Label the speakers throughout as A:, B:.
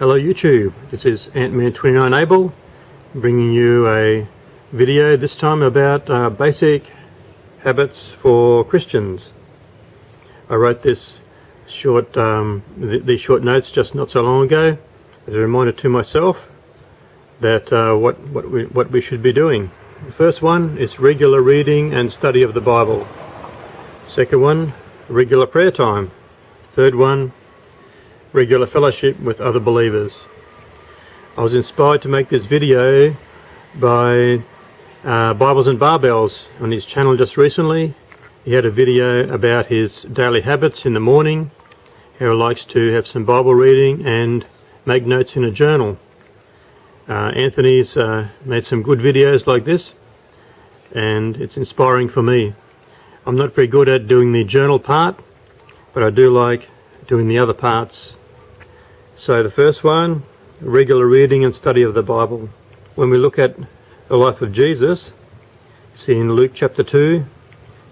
A: Hello YouTube, this is Ant-Man29 Able, bringing you a video this time about basic habits for Christians. I wrote this short, these short notes just not so long ago as a reminder to myself that what we should be doing. The first one is regular reading and study of the Bible. Second one, regular prayer time. Third one, regular fellowship with other believers. I was inspired to make this video by Bibles and Barbells on his channel just recently. He had a video about his daily habits in the morning, how he likes to have some Bible reading and make notes in a journal. Anthony's made some good videos like this, and it's inspiring for me. I'm not very good at doing the journal part, but I do like doing the other parts. So the first one, regular reading and study of the Bible. When we look at the life of Jesus, see in Luke chapter 2,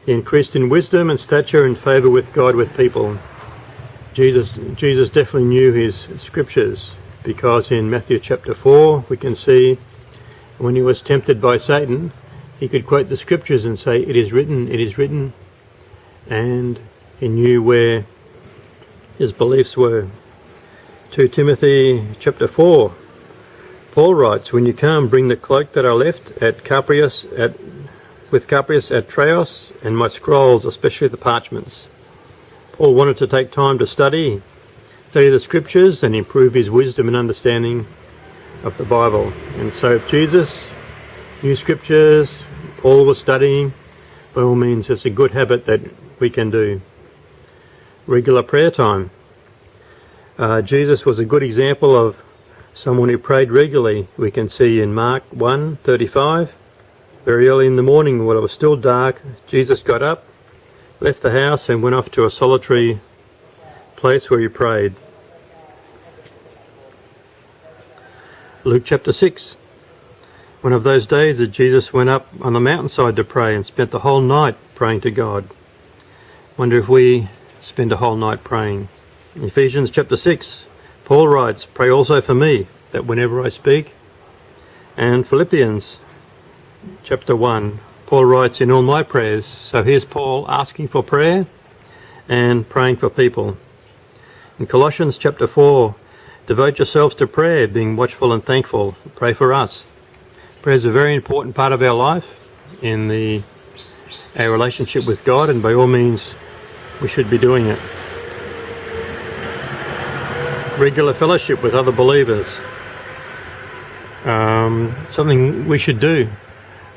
A: he increased in wisdom and stature and favour with God, with people. Jesus definitely knew his scriptures, because in Matthew chapter 4 we can see when he was tempted by Satan, he could quote the scriptures and say, it is written, and he knew where his beliefs were. 2 Timothy chapter 4, Paul writes, when you come, bring the cloak that I left with Carpus at Troas, and my scrolls, especially the parchments. Paul wanted to take time to study the scriptures and improve his wisdom and understanding of the Bible. And so if Jesus knew scriptures, Paul was studying, by all means it's a good habit that we can do. Regular prayer time. Jesus was a good example of someone who prayed regularly. We can see in Mark 1:35, very early in the morning when it was still dark, Jesus got up, left the house and went off to a solitary place where he prayed. Luke chapter 6, one of those days that Jesus went up on the mountainside to pray and spent the whole night praying to God. Wonder if we spend a whole night praying. In Ephesians chapter 6, Paul writes, pray also for me, that whenever I speak. And Philippians chapter 1, Paul writes, in all my prayers. So here's Paul asking for prayer and praying for people. In Colossians chapter 4, devote yourselves to prayer, being watchful and thankful. Pray for us. Prayer is a very important part of our life in our relationship with God, and by all means we should be doing it. Regular fellowship with other believers. Something we should do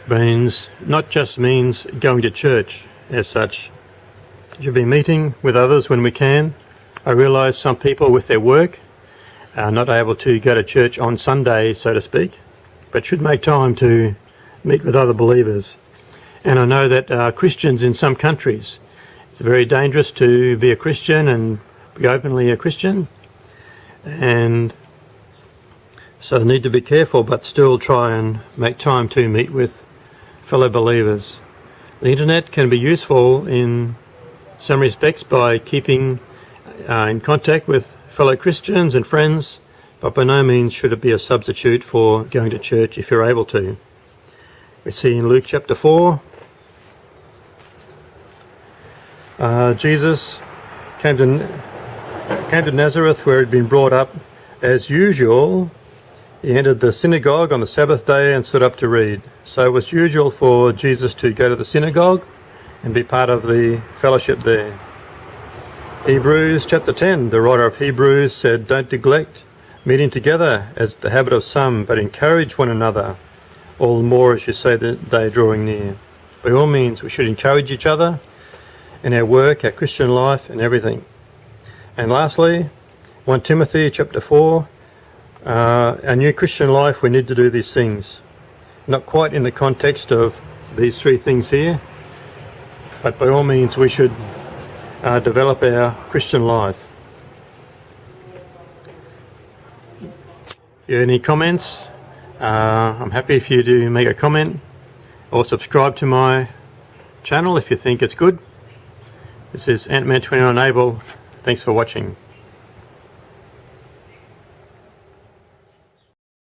A: not just means going to church as such. We should be meeting with others when we can. I realise some people with their work are not able to go to church on Sunday, so to speak, but should make time to meet with other believers. And I know that Christians in some countries, it's very dangerous to be a Christian and be openly a Christian, and so need to be careful, but still try and make time to meet with fellow believers. The internet can be useful in some respects by keeping in contact with fellow Christians and friends, but by no means should it be a substitute for going to church if you're able to. We see in Luke chapter 4, Jesus came to Nazareth, where he'd been brought up. As usual, he entered the synagogue on the Sabbath day and stood up to read. So it was usual for Jesus to go to the synagogue and be part of the fellowship there. Hebrews chapter 10, the writer of Hebrews said, don't neglect meeting together as the habit of some, but encourage one another, all the more as you see the day drawing near. By all means, we should encourage each other in our work, our Christian life, and everything. And lastly, 1 Timothy chapter 4, our new Christian life, we need to do these things. Not quite in the context of these three things here, but by all means we should develop our Christian life. If you have any comments, I'm happy for you to make a comment or subscribe to my channel if you think it's good. This is Ant-Man29 Able. Thanks for watching.